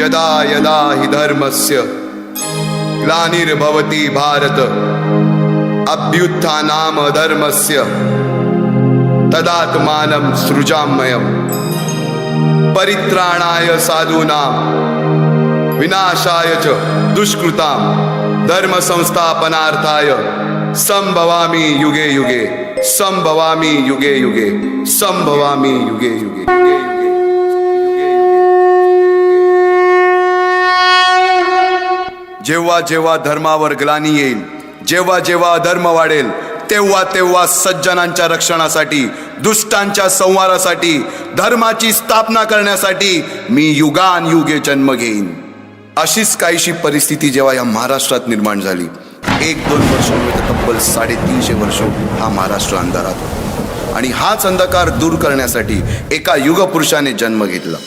यदा यदा हि धर्मस्य ग्लानिर्भवति भारत अभ्युत्थानाम धर्मस्य तदात्मानं सृजाम्यहम् परित्राणाय साधूनां विनाशाय च दुष्कृतां धर्म संस्थापनार्थाय संभवामि युगे युगे संभवामि युगे युगे संभवामि युगे युगे। जेव्हा जेव्हा धर्मावर ग्लानी येईल, जेव्हा जेव्हा अधर्म वाढेल, तेव्हा तेव्हा सज्जनांच्या रक्षणासाठी, दुष्टांच्या संहारासाठी, धर्माची स्थापना करण्यासाठी मी युगानयुगे जन्म घेईन। अशीच काहीशी परिस्थिती जेव्हा या महाराष्ट्रात निर्माण झाली, 1-2 वर्ष तब्बल 350 वर्ष हा महाराष्ट्र अंधारात होता आणि हाच अंधकार दूर करण्यासाठी एका युगपुरुषाने जन्म घेतला।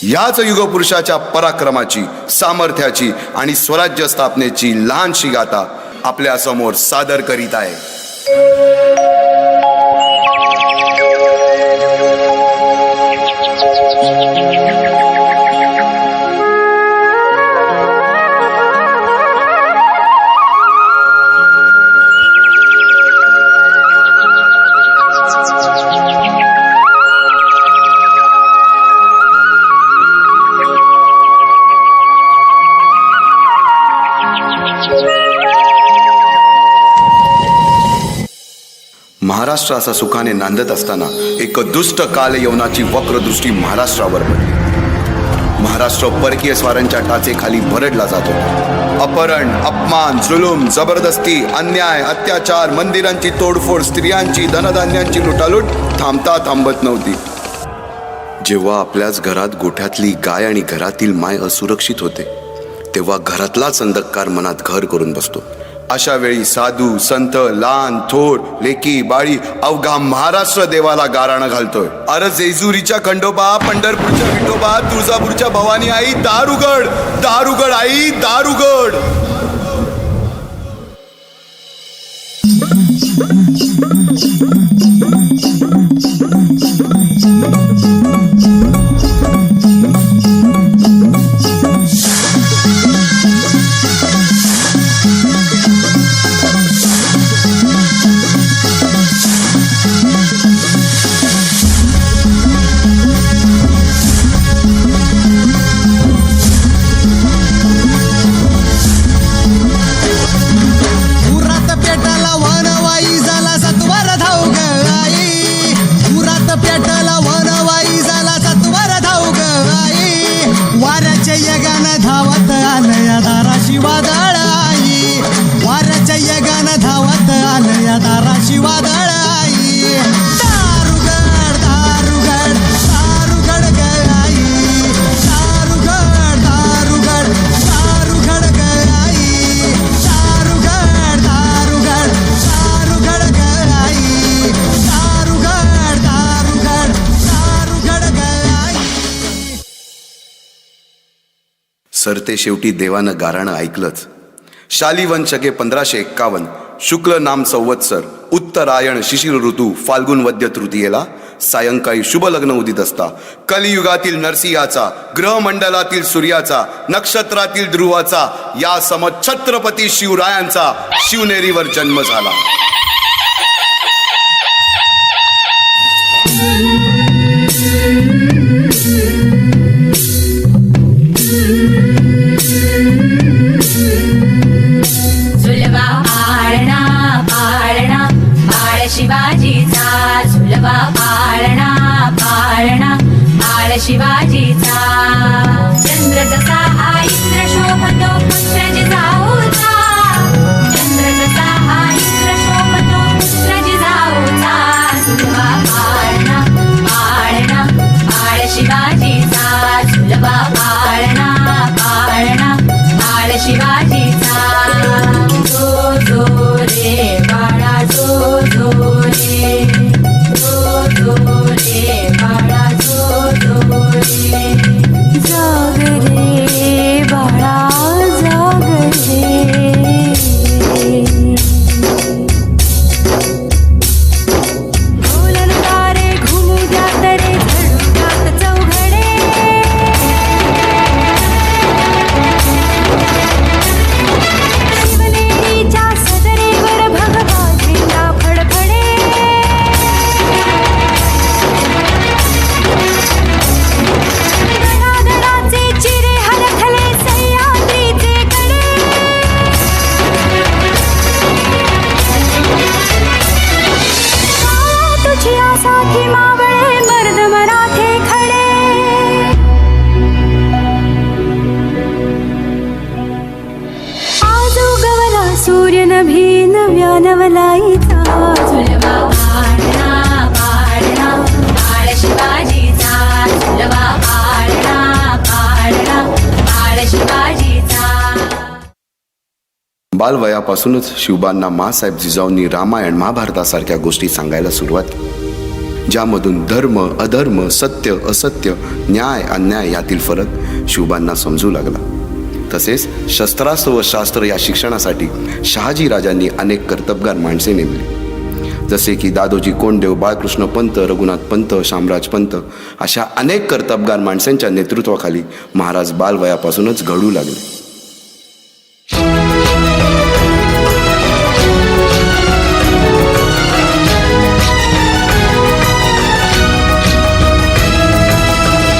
याच युगपुरुषाच्या पराक्रमाची, सामर्थ्याची आणि स्वराज्य स्थापनेची लहानशी गाथा आपल्या समोर सादर करीत आहे। महाराष्ट्र असा सुखाने नांदत असताना एक दुष्ट काल यवनाची वक्रदृष्टी महाराष्ट्रावर पडली। महाराष्ट्र परकीय स्वारांच्या टाचेखाली भरडला जात होता। अपहरण, अपमान, जुलूम, जबरदस्ती, अन्याय, अत्याचार, मंदिरांची तोडफोड, स्त्रियांची, धनधान्यांची लुटालूट थांबत नव्हती। जेव्हा आपल्याच घरात गोठ्यातली गाय आणि घरातील माय असुरक्षित होते, तेव्हा घरातलाच अंधकार मनात घर करून बसतो। अशा वेळी साधू, संत, लहान, थोर, लेकी, बाळी अवघा महाराष्ट्र देवाला गाराणं घालतोय। अरे जेजुरीच्या खंडोबा, पंढरपूरच्या विठोबा, तुळजापूरच्या भवानी आई, दार उघड, दार उघड आई, दार उघड। सरते शेवटी देवानं गाराणं ऐकलंच। शालिवन शके 1551 शुक्ल नाम संवत्सर उत्तरायण शिशिर ऋतू फाल्गुन वद्य तृतीयेला सायंकाळी शुभ लग्न उदित असता कलियुगातील नरसिंहाचा, ग्रहमंडलातील सूर्याचा, नक्षत्रातील ध्रुवाचा, या सम छत्रपती शिवरायांचा शिवनेरीवर जन्म झाला। शिवाजीचा झुलवा पाळणा पाळणा बाळ शिवाजीचा चंद्र जसा हा इंद्र शोभतो पुत्र जिजाऊचा चंद्र जसा हा इंद्र शोभतो पुत्र जिजाऊचा झुलवा पाळणा पाळणा बाळ शिवाजीचा झुलवा पाळणा पाळणा बाळ शिवाजीचा जो जो रे बाळा जो जो रे जो जो रे बाळा जो जो रे जाग रे बाळा जाग रे ढोलन तारे घुमू द्यात रे झळू द्यात चौघडे बालवयापासूनच शिवबांना माँसाहेब जिजाऊंनी रामायण महाभारतासारख्या गोष्टी सांगायला सुरुवात केली, ज्यामधून धर्म अधर्म, सत्य असत्य, न्याय अन्याय यातील फरक शिवबांना समजू लागला. तसेच शस्त्रास्त्र व शास्त्र या शिक्षणासाठी शहाजी राजांनी अनेक कर्तबगार माणसे नेमली, जसे की दादोजी कोंडदेव, बाळकृष्ण पंत, रघुनाथ पंत, शामराज पंत अशा अनेक कर्तबगार माणसांच्या नेतृत्वाखाली महाराज बालवयापासूनच घडू लागले.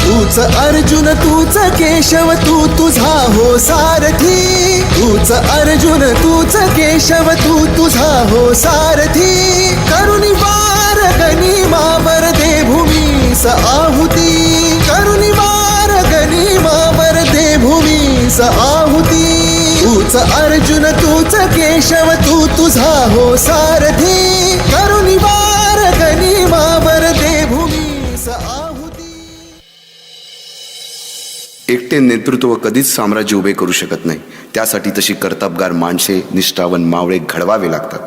तूच अर्जुन तूच केशव तू तुझा हो सारथी, तूच अर्जुन तूच केशव तू तुझा हो सारथी. करुणी वार गनिमावर दे भूमीस आहुती, करुणी वार गनिमावर दे भूमीस आहुती. तूच अर्जुन तूच केशव तू तुझा हो सारथी, करुणी वार गनिमावर दे भूमीस आहुती. एकटे नेतृत्व कधीच साम्राज्य उभे करू शकत नाही. त्यासाठी तशी कर्तबगार माणसे, निष्ठावन मावळे घडवावे लागतात.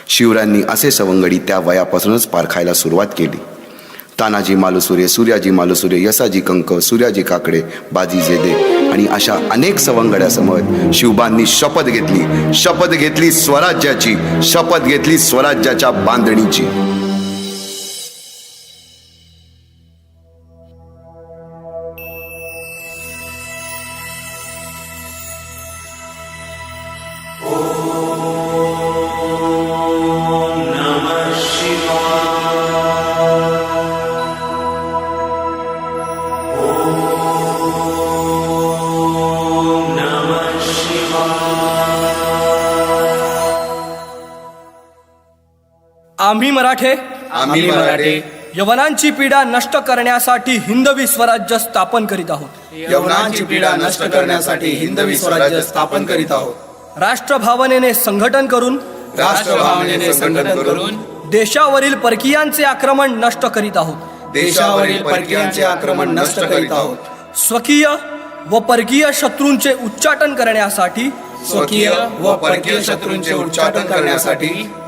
शिवरायांनी असे सवंगडी त्या वयापासूनच पारखायला सुरुवात केली. तानाजी मालुसुरे, सूर्याजी मालुसुरे, यसाजी कंक, सूर्याजी काकडे, बाजी जेदे आणि अशा अनेक सवंगड्यासमोर शिवबांनी शपथ घेतली स्वराज्याची, शपथ घेतली स्वराज्याच्या बांधणीची. आम्ही मराठे यवनांची पीडा नष्ट करण्यासाठी हिंदवी स्वराज्य स्थापन करीत आहोत. यवनांची पीडा नष्ट करण्यासाठी हिंदवी स्वराज्य स्थापन करीत आहोत. राष्ट्रभावनेने संघटन करून देशावरील परकीयांचे आक्रमण नष्ट करीत आहोत. देशावरील परकीयांचे आक्रमण नष्ट करीत आहोत. स्वकीय व परकीय शत्रूंचे उच्चाटन करण्यासाठी स्वकीय व परकीय शत्रूंचे उच्चाटन करण्यासाठी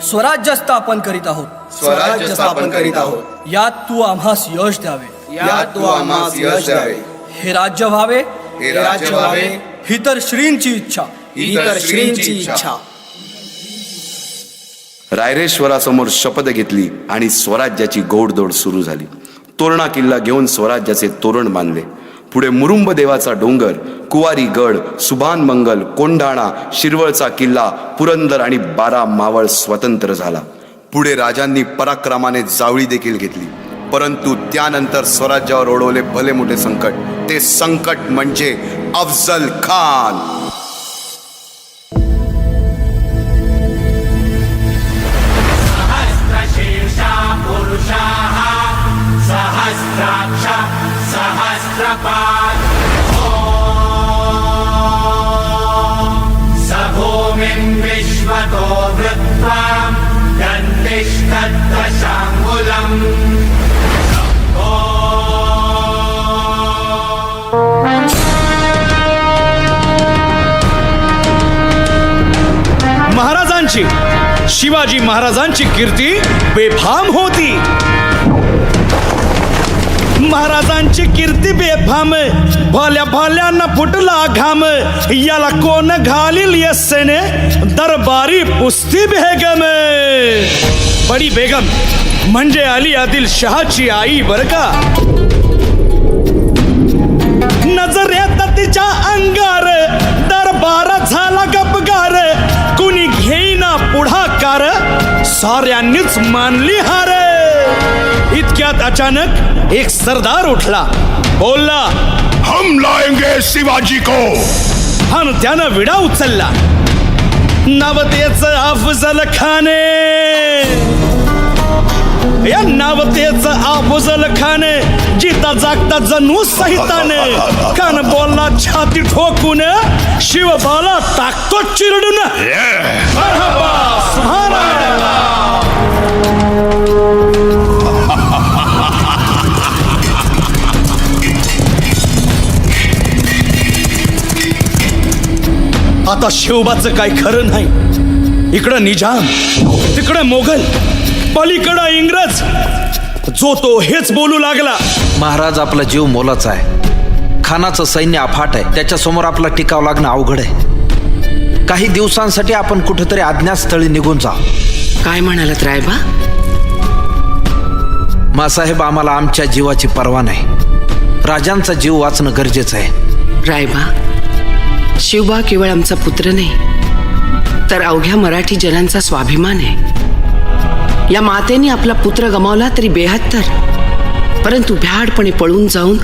स्वराज्य स्थापन करीत आहोत. स्वराज्य स्थापन करीत आहोत. यात तू आम्हास यश द्यावे, यात तू आम्हास यश द्यावे. हे राज्य व्हावे, हे राज्य व्हावे, ही तर श्रींची इच्छा, ही तर श्रींची इच्छा. रायरेश्वरासमोर शपथ घेतली आणि स्वराज्याची गोडदोड सुरू झाली. तोरणा किल्ला घेऊन स्वराज्याचे तोरण बांधले. पुढे मुरुंब देवाचा डोंगर, कुवारी गड, सुभान मंगल, कोंढाणा, शिरवळचा किल्ला, पुरंदर आणि 12 मावळ स्वतंत्र झाला. पुढे राजांनी पराक्रमाने जावळी देखील घेतली. परंतु त्यानंतर स्वराज्यावर ओढवले भले मोठे संकट. ते संकट म्हणजे अफजल खान. विश्वतो वृत्वा दन्तिष्ठद्दशाङ्गुलम्. महाराजांची, शिवाजी महाराजांची कीर्ती बेफाम होती. महाराजांची कीर्ती बेफाम, भल्या भल्यांना फुटला घाम. याला कोण घालील यस्सेने, दरबारी पुस्ती बेगम. बडी बेगम म्हणजे अली आदिल शहाची आई बर का. नजरेत तिच्या अंगार दरबार झाला गपगार. कुणी घेईना पुढाकार, साऱ्यांनीच मानली हार. इतक्यात अचानक एक सरदार उठला, बोलला, हम लाएंगे शिवाजी को. आणि त्यानं विडा उचलला. नवतेच अफजल खान. या नवतेच अफजल खान जिता जागता जणू सहिताने. कान बोलला छाती ठोकून, शिवबाला टाकतो चिरडून. मरहबा, सुभानअल्लाह. आता शिवबाचं काय खरं नाही. इकडं निजाम, तिकडं मोगल, पलीकडं इंग्रज. जो तो हेच बोलू लागला. महाराज, आपला जीव मोलाचा आहे. खानाचं सैन्य अफाट आहे. त्याच्यासमोर आपला टिकाव लागणं अवघड आहे. काही दिवसांसाठी आपण कुठेतरी अज्ञातस्थळी निघून जा. काय म्हणालात रायबा? मासाहेब, आम्हाला आमच्या जीवाची पर्वा नाही. राजांचा जीव वाचणं गरजेचं आहे. रायबा, शिवबा केवळ आमचा पुत्र नाही, तर अवघ्या मराठी जनांचा स्वाभिमान आहे. या मातेने आपला पुत्र गमावला तरी 72, परंतु भ्याडपणे पळून जाऊन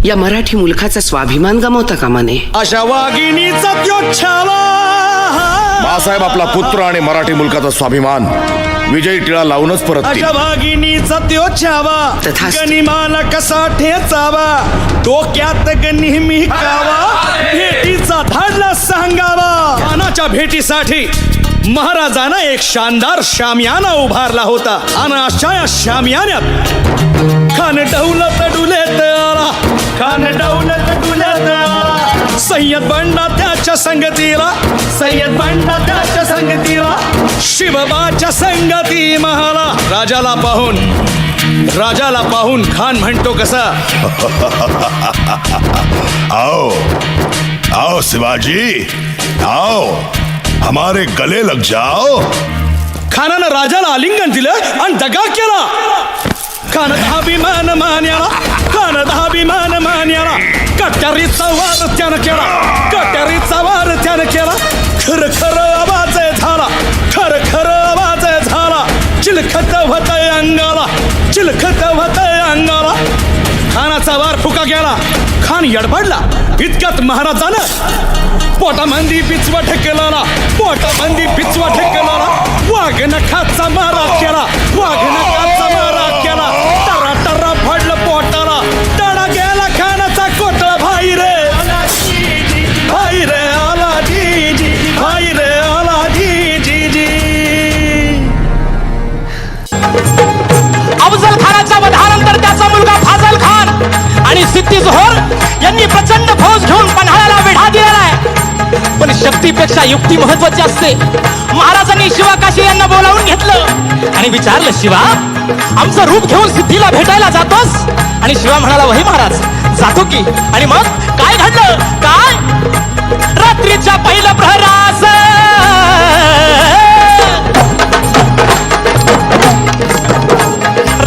या मराठी मुलखाचा स्वाभिमान गमावता कामा नये. अशा वाघिणीचा त्यो छावा. बाळासाहेब आपला पुत्र आणि मराठी मुलकाचा स्वाभिमान विजयी टिळा लावूनच परत अशा वाघिणीचा त्यो छावा. तथास्तु. गनिमाला कसा ठेचावा, डोक्यात नेहमी कावा, भेटीचा धाडला सांगावा. खानाच्या भेटीसाठी महाराजानं एक शानदार शामियाना उभारला होता. आणि अशा या शामियान्यात खान डौलत डुलेत आला, खान डौलत डुलेत आला. सय्यद बंडा त्याच्या संगतीला, सय्यद बंडा त्याच्या संगतीला, शिवबाच्या संगती महाला. राजाला पाहून खान म्हणतो कसा, आओ आओ शिवाजी, आओ हमारे गले लग जाओ. खानानं राजाला आलिंगन दिलं आणि दगा केला. खान अभिमान मान्याला, खान अभिमान मान्याला. कट्यारीचा वार त्यानं केला, कट्यारीचा वार त्यानं केला. खर खर आवाज झाला, खर खर आवाज झाला. चिलखत होतय अंगाला, चिलखत होतय अंगाला. खानाचा वार फुका गेला. खान यडबडला. इतक्यात महाराजानं पोटामंदी पिचवा ठेकेला, पोटामंदी पिचवा ठेकेला. वाघ नखाचा मारा केला, वाघ नखाचा मारा केला. टरा टरा फडलं पोटाला, तडा गेला खानाचा कोटळा. भाई रे भाई रे आला जी जी, भाई रे आला जी जी जी. अफजल खानाच्या वधानंतर त्याचा मुलगा फाजल खान आणि सिद्दी जोहर यांनी प्रचंड फौज घेऊन पन्हाळ्याला वेढा दिलेला आहे. पण शक्तीपेक्षा युक्ती महत्वाची असते. महाराजांनी शिवा काशी यांना बोलावून घेतलं आणि विचारलं, शिवा, आमचं रूप घेऊन सिद्धीला भेटायला जातोस? आणि शिवा म्हणाला, वही महाराज, जातो की. आणि मग काय घडलं? काय? रात्रीच्या पहिल्या प्रहरास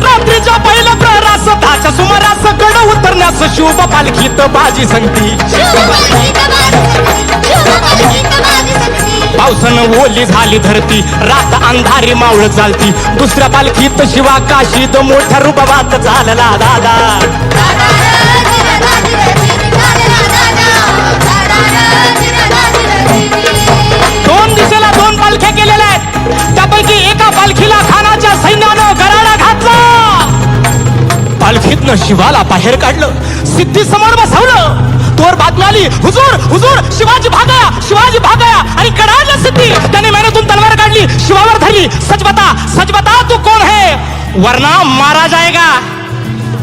रात्रीच्या पहिल्या प्रहरास दहाच्या सुमारास गड उतरण्यास शुभ पालखीत बाजी संगती. पावसानं ओली झाली धरती, रात अंधारी मावळ चालती. दुसऱ्या पालखीत शिवा काशीत मोठ्या रुबाबात चालला दादा. दोन दिशेला दोन पालख्या केलेल्या आहेत. त्यापैकी एका पालखीला खानाच्या सैन्यानं गराडा घातला. पालखीतनं शिवाला बाहेर काढलं, सिद्धी समोर बसवलं. तोर बातमी आली, हुजूर हुजूर शिवाजी भागाया, शिवाजी भागाया. आणि कडाडलं सिद्धी. त्याने मेहनतून तलवार काढली, शिवावर धरली. सच बता तू कोण है, वरना मारा जाएगा.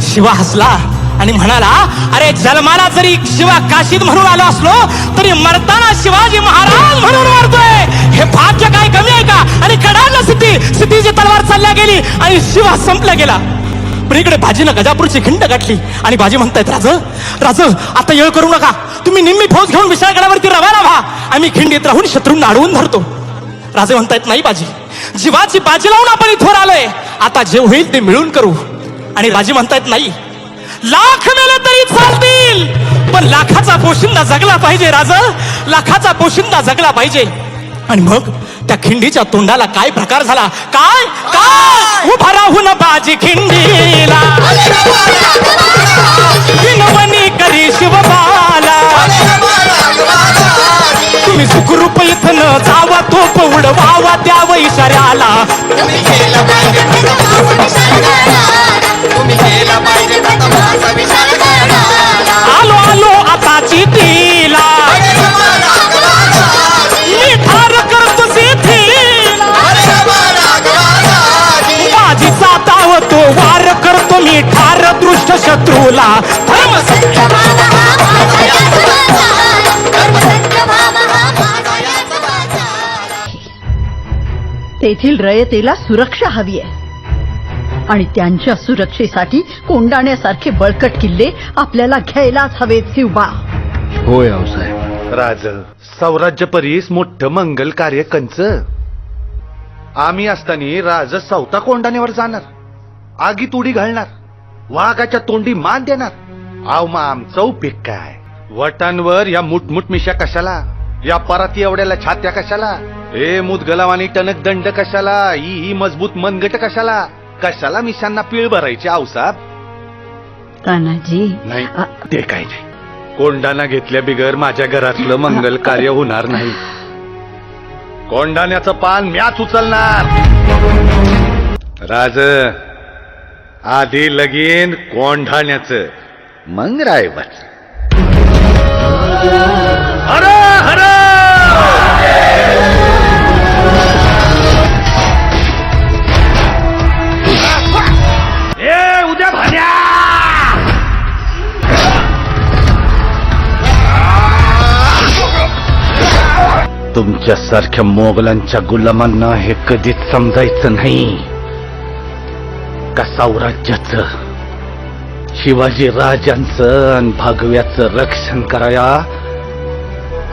शिवा हसला आणि म्हणाला, अरे जन्माला जरी शिवा काशीत म्हणून आलो असलो तरी मरताना शिवाजी महाराज म्हणून मरतोय. हे भाग्य काय कमी आहे का? आणि कडाडलं सिद्धीची तलवार चालल्या गेली आणि शिवा संपला गेला. पण इकडे बाजीनं गजापूरची खिंड गाठली आणि बाजी म्हणतायत, राज आता येळ करू नका. तुम्ही निम्मी फौज घेऊन विशाळगडावरती रवाना व्हा. आम्ही खिंडीत राहून शत्रूंना अडवून धरतो. राजे म्हणतायत, नाही बाजी, जीवाची बाजी लावून आपण इथवर आलोय. आता जे होईल ते मिळून करू. आणि बाजी म्हणतायत, नाही, लाख मेले तरी चालतील, पण लाखाचा पोशिंदा जगला पाहिजे. राज, लाखाचा पोशिंदा जगला पाहिजे. आणि मग त्या खिंडीच्या तोंडाला काय प्रकार झाला? काय काय उभा राहून बाजी खिंडीला विनवणी करी शिवबाला. तुम्ही सुखरूप इथं न जावा, तोप उडवावा द्याव इशाऱ्याला. आलो आलो आताची तीला, मी ठार करतो सिद्धीला. बाजीचा ताव तो वार करतो मी ठार दृष्ट शत्रूला. धर्म सत्य येथील रयतेला सुरक्षा हवी आहे आणि त्यांच्या सुरक्षेसाठी कोंडाण्यासारखे बळकट किल्ले आपल्याला घ्यायलाच हवेत शिवबा. होय आऊसाहेब. राज सौराज्य परीस मोठं मंगल कार्य कंच. आम्ही असताना राज सवता कोंडाण्यावर जाणार, आगीत उडी घालणार, वाघाच्या तोंडी मान देणार. आव मग आमचं उपयोग काय? वटांवर या मुठमुठ मिशा कशाला? या पराती एवढ्याला छात्या कशाला? हे मुदगलावानी टणक दंड कशाला? ही मजबूत मनगट कशाला? कशाला मिशांना पीळ भरायची आऊसाहेब? तानाजी नाही ते काय नाही. कोंडाणा घेतल्या बिगर माझ्या घरातलं मंगल कार्य होणार नाही. कोंडाण्याचं पान म्याच उचलणार. राज आधी लगीन कोंढाण्याचं, मग रायबाच. हर हर ए उद्या भाड्या तुमच्यासारख्या मोगलांच्या गुलामांना हे कधीच समजायचं नाही का साम्राज्याचं, शिवाजी राजांचं आणि भगव्याचं रक्षण कराया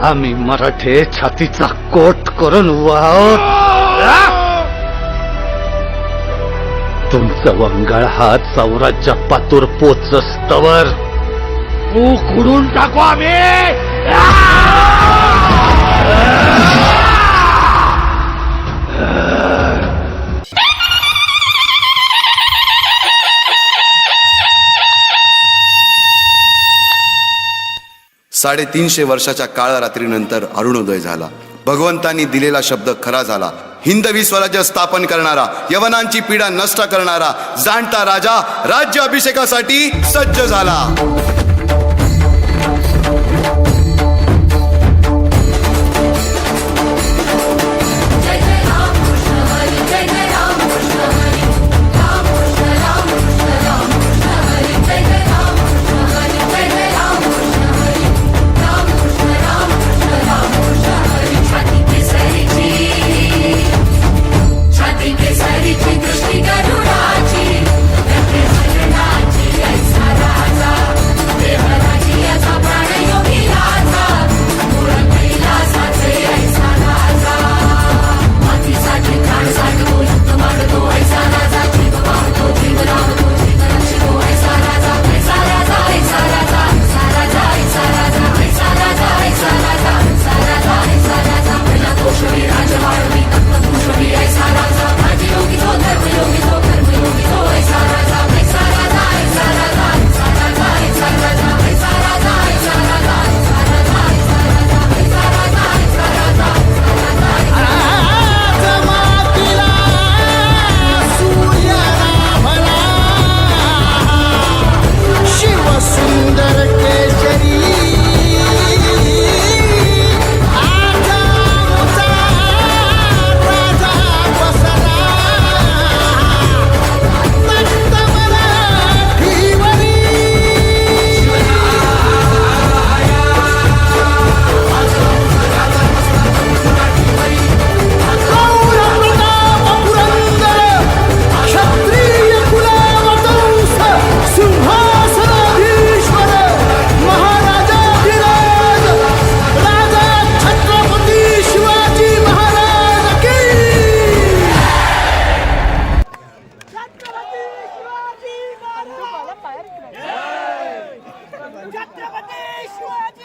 आम्ही मराठे छातीचा कोट करून तुमचं वंगाळ हात साम्राज्या पातूर पोचस्तवर उकडून टाकू आम्ही. साडेतीनशे वर्षाच्या काळरात्रीनंतर अरुणोदय झाला. भगवंतांनी दिलेला शब्द खरा झाला. हिंदवी स्वराज्य स्थापन करणारा, यवनांची पीडा नष्ट करणारा जाणता राजा राज्य अभिषेकासाठी सज्ज झाला. छत्रपती शिवाजी